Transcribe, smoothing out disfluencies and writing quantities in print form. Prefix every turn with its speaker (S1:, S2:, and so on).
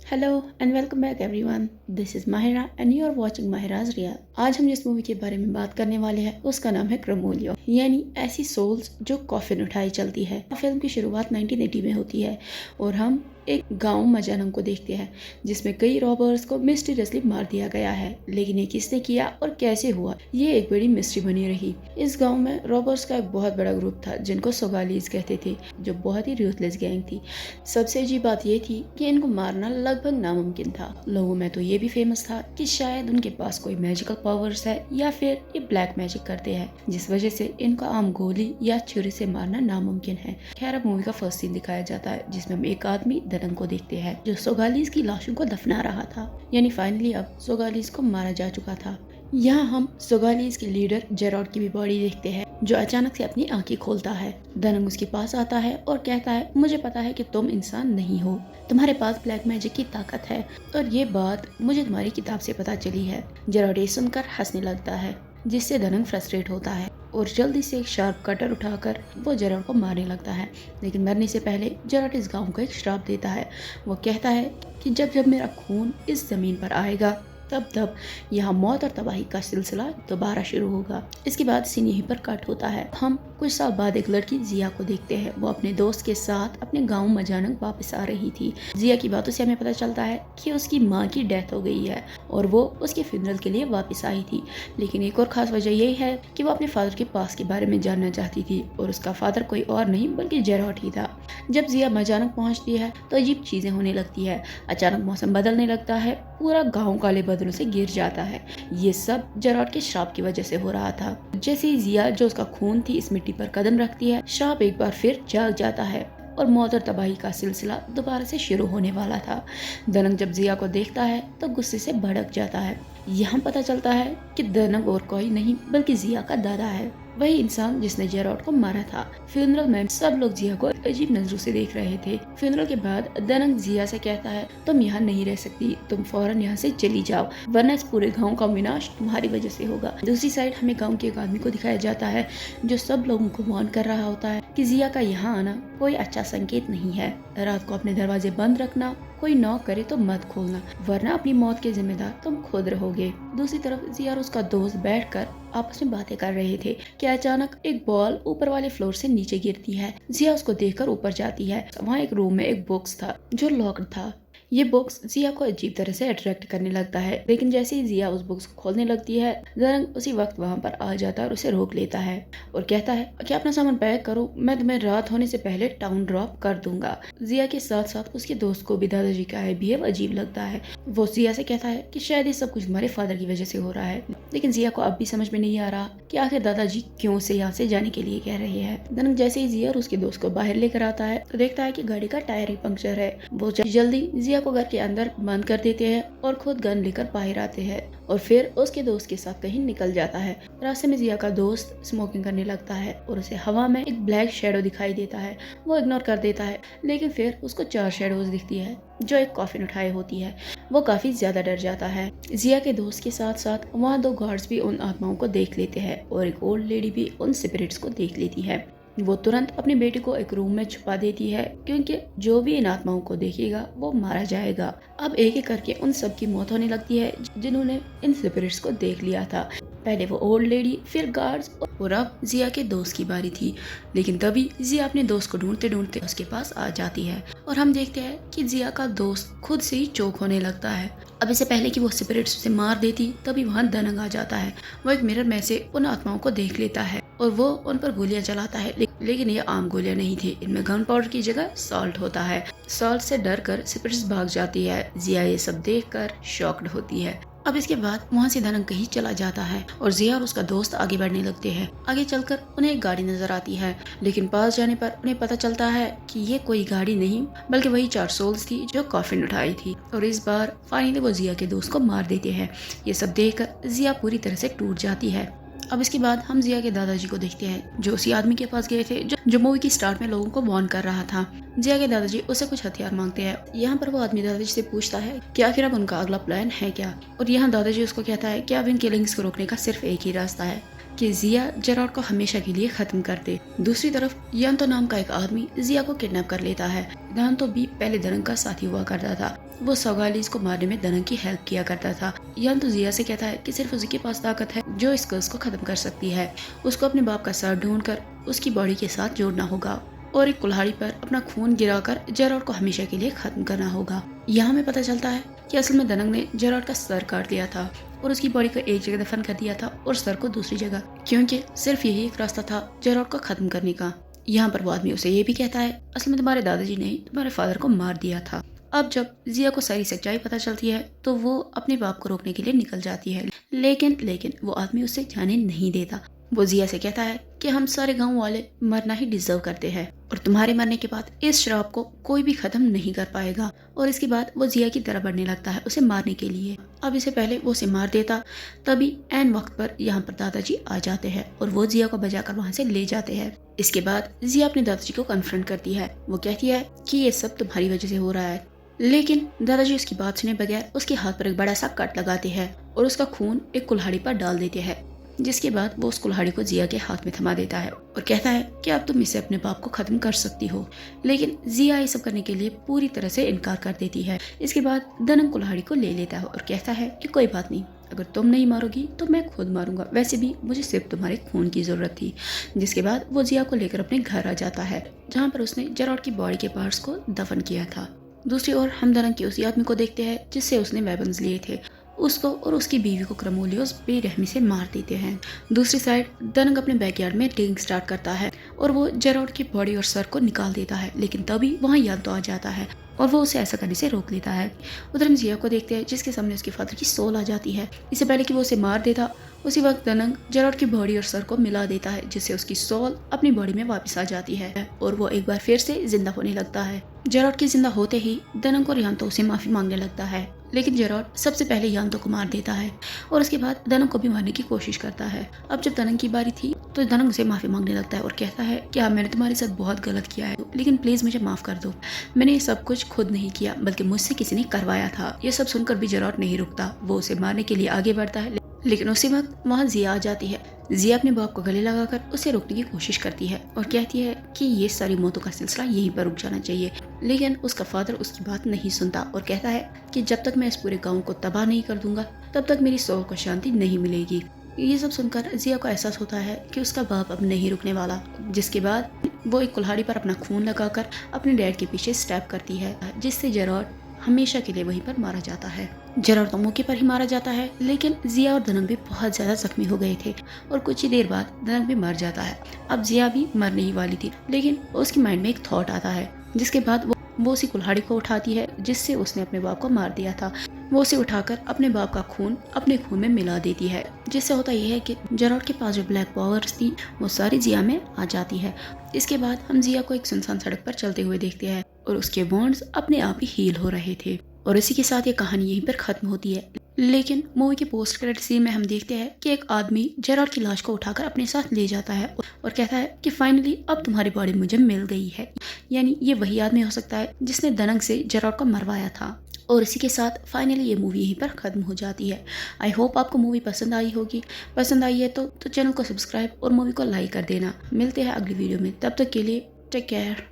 S1: Hello and welcome back everyone. This is Mahira and you are watching Mahira's real. आज हम जिस movie के बारे में बात करने वाले हैं उसका नाम है क्रमोलियो, यानी ऐसी सोल्स जो कॉफिन उठाई चलती है। फिल्म की शुरुआत 1980 में होती है और हम एक गांव मजानम को देखते हैं जिसमें कई रॉबर्स को मिस्टीरियसली मार दिया गया है, लेकिन ये किसने किया और कैसे हुआ ये एक बड़ी मिस्ट्री बनी रही। इस गांव में रॉबर्स का एक बहुत बड़ा ग्रुप था जिनको सोगालीज कहते थे, जो बहुत ही रूथलेस गैंग थी। सबसे अजीब बात ये थी कि इनको मारना लगभग नामुमकिन था। लोगों में तो ये भी फेमस था कि शायद उनके पास कोई मैजिकल पावर्स है या फिर ये ब्लैक मैजिक करते हैं, जिस वजह से इनको आम गोली या छुरी से मारना नामुमकिन है। खैर, अब मूवी का फर्स्ट सीन दिखाया जाता है जिसमें हम एक आदमी दनंग को देखते हैं जो सोगालीज की लाशों को दफना रहा था, यानी फाइनली अब सोगालीज को मारा जा चुका था। यहाँ हम सोगालीज के लीडर जेरॉड की भी बॉडी देखते हैं जो अचानक से अपनी आंखें खोलता है। दनंग उसके पास आता है और कहता है, मुझे पता है कि तुम इंसान नहीं हो, तुम्हारे पास ब्लैक मैजिक की ताकत है और ये बात मुझे तुम्हारी किताब से पता चली है। जेरॉड ये सुनकर हंसने लगता है जिससे दनंग फ्रस्ट्रेट होता है और जल्दी से एक शार्प कटर उठाकर वो जेरॉड को मारने लगता है। लेकिन मरने से पहले जेरॉड इस गांव को एक श्राप देता है। वो कहता है कि जब जब मेरा खून इस जमीन पर आएगा तब तब यहाँ मौत और तबाही का सिलसिला दोबारा शुरू होगा। इसके बाद सीन यहीं पर कट होता है। हम कुछ साल बाद एक लड़की जिया को देखते हैं। वो अपने दोस्त के साथ अपने गांव मजानक वापस आ रही थी। जिया की बातों से हमें पता चलता है कि उसकी माँ की डेथ हो गई है और वो उसके फ्यूनरल के लिए वापस आई थी। लेकिन एक और खास वजह यही है कि वो अपने फादर के पास के बारे में जानना चाहती थी और उसका फादर कोई और नहीं बल्कि जेरॉड ही था। जब जिया मजानक पहुंचती है तो अजीब चीजें होने लगती है। अचानक मौसम बदलने लगता है, पूरा गाँव काले बदलों से गिर जाता है। ये सब जेरॉड के श्राप की वजह से हो रहा था। जैसे ही जिया जो उसका खून थी इस मिट्टी पर कदम रखती है, श्राप एक बार फिर जाग जाता है और मौत और तबाही का सिलसिला दोबारा से शुरू होने वाला था। दनंग जब जिया को देखता है तो गुस्से से भड़क जाता है। यहाँ पता चलता है कि दनंग और कोई नहीं बल्कि जिया का दादा है, वही इंसान जिसने जेरॉड को मारा था। फ्यूनरल में सब लोग जिया को अजीब नजरों से देख रहे थे। फ्यूनरल के बाद दनंग जिया से कहता है, तुम यहाँ नहीं रह सकती, तुम फौरन यहाँ से चली जाओ वरना इस पूरे गांव का विनाश तुम्हारी वजह से होगा। दूसरी साइड हमें गांव के एक आदमी को दिखाया जाता है जो सब लोगों को वार्न कर रहा होता है कि जिया का यहाँ आना कोई अच्छा संकेत नहीं है। रात को अपने दरवाजे बंद रखना, कोई नॉक करे तो मत खोलना वरना अपनी मौत के जिम्मेदार तुम खुद रहोगे। दूसरी तरफ जिया और उसका दोस्त बैठकर आपस में बातें कर रहे थे कि अचानक एक बॉल ऊपर वाले फ्लोर से नीचे गिरती है। जिया उसको देखकर ऊपर जाती है। वहाँ एक रूम में एक बॉक्स था जो लॉक्ड था। ये बॉक्स जिया को अजीब तरह से अट्रैक्ट करने लगता है, लेकिन जैसे ही जिया उस बॉक्स को खोलने लगती है, दनंग उसी वक्त वहाँ पर आ जाता है और उसे रोक लेता है और कहता है कि अपना सामान पैक करो, मैं तुम्हें रात होने से पहले टाउन ड्रॉप कर दूंगा। जिया के साथ साथ उसके दोस्त को भी दादाजी का बिहेव अजीब लगता है। वो जिया से कहता है कि शायद ये सब कुछ तुम्हारे फादर की वजह से हो रहा है, लेकिन जिया को अब भी समझ में नहीं आ रहा कि आखिर दादाजी क्यों से यहाँ से जाने के लिए कह रहे हैं। दनंग जैसे ही जिया और उसके दोस्त को बाहर लेकर आता है तो देखता है कि गाड़ी का टायर ही पंक्चर है। वो जल्दी जिया को घर के अंदर बंद कर देते हैं और खुद गन लेकर बाहर आते हैं और फिर उसके दोस्त के साथ कहीं निकल जाता है। रास्ते में जिया का दोस्त स्मोकिंग करने लगता है और उसे हवा में एक ब्लैक शेडो दिखाई देता है। वो इग्नोर कर देता है, लेकिन फिर उसको 4 शेडोज दिखती है जो एक कॉफिन उठाए होती है। वो काफी ज्यादा डर जाता है। जिया के दोस्त के साथ साथ वहाँ 2 गार्ड्स भी उन आत्माओं को देख लेते हैं और एक ओल्ड लेडी भी उन स्पिरिट्स को देख लेती है। वो तुरंत अपनी बेटी को एक रूम में छुपा देती है क्योंकि जो भी इन आत्माओं को देखेगा वो मारा जाएगा। अब एक एक करके उन सब की मौत होने लगती है जिन्होंने इन स्पिरिट्स को देख लिया था। पहले वो ओल्ड लेडी, फिर गार्ड्स और अब जिया के दोस्त की बारी थी। लेकिन तभी जिया अपने दोस्त को ढूंढते ढूंढते उसके पास आ जाती है और हम देखते हैं कि जिया का दोस्त खुद से ही चोक होने लगता है। अब इससे पहले कि वो स्पिरिट्स उसे मार देती तभी वहाँ दनंग आ जाता है। वो एक मिरर में से उन आत्माओं को देख लेता है और वो उन पर गोलियां चलाता है, लेकिन ये आम गोलियां नहीं थी। इनमें गन पाउडर की जगह सॉल्ट होता है। सॉल्ट से डर कर स्पिरिट्स भाग जाती है। जिया ये सब देखकर शॉक्ड होती है। अब इसके बाद वहाँ से दनंग कहीं चला जाता है और जिया और उसका दोस्त आगे बढ़ने लगते हैं। आगे चलकर उन्हें एक गाड़ी नजर आती है, लेकिन पास जाने पर उन्हें पता चलता है कि ये कोई गाड़ी नहीं बल्कि वही 4 सोल्स थी जो कॉफिन उठाई थी और इस बार फाइनली वो जिया के दोस्त को मार देते हैं। ये सब देखकर जिया पूरी तरह से टूट जाती है। अब इसके बाद हम जिया के दादाजी को देखते हैं जो उसी आदमी के पास गए थे जो मूवी की स्टार्ट में लोगों को वार्न कर रहा था। जिया के दादाजी उससे कुछ हथियार मांगते हैं। यहाँ पर वो आदमी दादाजी से पूछता है कि आखिर अब उनका अगला प्लान है क्या, और यहाँ दादाजी उसको कहता है कि अब इन किलिंग्स को रोकने का सिर्फ एक ही रास्ता है। कि जिया जेरार्ड को हमेशा के लिए खत्म कर दे। दूसरी तरफ यांतो नाम का एक आदमी जिया को किडनैप कर लेता है। यांतो भी पहले दनंग का साथी हुआ करता था। वो सौगालीज को मारने में दनंग की हेल्प किया करता था। यांतो जिया से कहता है कि सिर्फ उसी के पास ताकत है जो इस कर्स को खत्म कर सकती है। उसको अपने बाप का सर ढूंढकर उसकी बॉडी के साथ जोड़ना होगा और एक कुल्हाड़ी पर अपना खून गिराकर जेरार्ड को हमेशा के लिए खत्म करना होगा। यहाँ हमें पता चलता है कि असल में दनंग ने जेरार्ड का सर काट लिया था और उसकी बॉडी को एक जगह दफन कर दिया था और सर को दूसरी जगह, क्योंकि सिर्फ यही एक रास्ता था जेरार्ड को खत्म करने का। यहाँ पर वो आदमी उसे ये भी कहता है असल में तुम्हारे दादाजी ने तुम्हारे फादर को मार दिया था। अब जब जिया को सारी सच्चाई पता चलती है तो वो अपने बाप को रोकने के लिए निकल जाती है, लेकिन वो आदमी उसे जाने नहीं देता। वो जिया से कहता है कि हम सारे गांव वाले मरना ही डिजर्व करते हैं और तुम्हारे मरने के बाद इस श्राप को कोई भी खत्म नहीं कर पाएगा। और इसके बाद वो जिया की तरह बढ़ने लगता है उसे मारने के लिए। अब इससे पहले वो उसे मार देता, तभी एन वक्त पर यहाँ पर दादाजी आ जाते हैं और वो जिया को बचाकर वहाँ से ले जाते हैं। इसके बाद जिया अपने दादाजी को कन्फ्रंट करती है। वो कहती है कि ये सब तुम्हारी वजह से हो रहा है, लेकिन दादाजी उसकी बात सुने बगैर उसके हाथ पर एक बड़ा सा कट लगाते हैं और उसका खून एक कुल्हाड़ी पर डाल देते हैं। जिसके बाद वो उस कुल्हाड़ी को जिया के हाथ में थमा देता है और कहता है कि अब तुम इसे अपने बाप को खत्म कर सकती हो। लेकिन जिया ये सब करने के लिए पूरी तरह से इनकार कर देती है। इसके बाद दनंग कुल्हाड़ी को ले लेता है और कहता है कि कोई बात नहीं, अगर तुम नहीं मारोगी तो मैं खुद मारूंगा, वैसे भी मुझे सिर्फ तुम्हारे खून की जरूरत थी। जिसके बाद वो जिया को लेकर अपने घर आ जाता है जहाँ पर उसने जेरार्ड की बॉडी के पार्ट्स को दफन किया था। दूसरी ओर हम दनंग के उसी आदमी को देखते हैं जिससे उसने वेपन्स लिए थे। उसको और उसकी बीवी को क्रमोलियोस बेरहमी से मार देते हैं। दूसरी साइड दनंग अपने बैकयार्ड में डिगिंग स्टार्ट करता है और वो जेरार्ड की बॉडी और सर को निकाल देता है, लेकिन तभी वहाँ यांतो आ जाता है और वो उसे ऐसा करने से रोक लेता है। उधर हम जिया को देखते हैं जिसके सामने उसके फादर की सोल आ जाती है। इससे पहले कि वो उसे मार देता, उसी वक्त दनंग जेरार्ड की बॉडी और सर को मिला देता है, जिससे उसकी सोल अपनी बॉडी में वापस आ जाती है और वो एक बार फिर से जिंदा होने लगता है। जेरार्ड के जिंदा होते ही दनंग और यांतो उसे माफी मांगने लगता है, लेकिन जेरार्ड सबसे पहले यांतो को मार देता है और उसके बाद दनंग को भी मारने की कोशिश करता है। अब जब दनंग की बारी थी तो दनंग उसे माफी मांगने लगता है और कहता है कि हाँ, मैंने तुम्हारे साथ बहुत गलत किया है, लेकिन प्लीज मुझे माफ कर दो। मैंने ये सब कुछ खुद नहीं किया, बल्कि मुझसे किसी ने करवाया था। ये सब सुनकर भी जेरार्ड नहीं रुकता, वो उसे मारने के लिए आगे बढ़ता है, लेकिन उसी वक्त वहाँ जिया आ जाती है। जिया अपने बाप को गले लगाकर उसे रोकने की कोशिश करती है और कहती है कि ये सारी मौतों का सिलसिला यहीं पर रुक जाना चाहिए, लेकिन उसका फादर उसकी बात नहीं सुनता और कहता है कि जब तक मैं इस पूरे गांव को तबाह नहीं कर दूंगा तब तक मेरी सोल को शांति नहीं मिलेगी। ये सब सुनकर जिया को एहसास होता है कि उसका बाप अब नहीं रुकने वाला, जिसके बाद वो एक कुल्हाड़ी पर अपना खून लगाकर अपने डैड के पीछे स्टैब करती है, जिससे जेरार्ड हमेशा के लिए वहीं पर मारा जाता है। जेरार्ड तो मौके पर ही मारा जाता है, लेकिन जिया और दनंग भी बहुत ज्यादा जख्मी हो गए थे और कुछ ही देर बाद दनंग भी मर जाता है। अब जिया भी मरने ही वाली थी, लेकिन उसकी माइंड में एक थॉट आता है, जिसके बाद वो उसी कुल्हाड़ी को उठाती है जिससे उसने अपने बाप को मार दिया था। वो उसे उठाकर अपने बाप का खून अपने खून में मिला देती है, जिससे होता यह है कि जेरार्ड के पास जो ब्लैक पावर्स थी वो सारी जिया में आ जाती है। इसके बाद हम जिया को एक सुनसान सड़क पर चलते हुए देखते हैं और उसके बॉन्ड्स अपने आप ही हील हो रहे थे और इसी के साथ ये कहानी यहीं पर खत्म होती है। लेकिन मूवी के पोस्ट क्रेडिट सीन में हम देखते हैं कि एक आदमी जेरार्ड की लाश को उठाकर अपने साथ ले जाता है और कहता है कि फाइनली अब तुम्हारी बॉडी मुझे मिल गई है। यानी ये वही आदमी हो सकता है जिसने दनंग से जेरार्ड को मरवाया था। और इसी के साथ फाइनली ये मूवी यहीं पर खत्म हो जाती है। आई होप आपको मूवी पसंद आई होगी। पसंद आई है तो चैनल को सब्सक्राइब और मूवी को लाइक कर देना। मिलते हैं अगली वीडियो में, तब तक के लिए टेक केयर।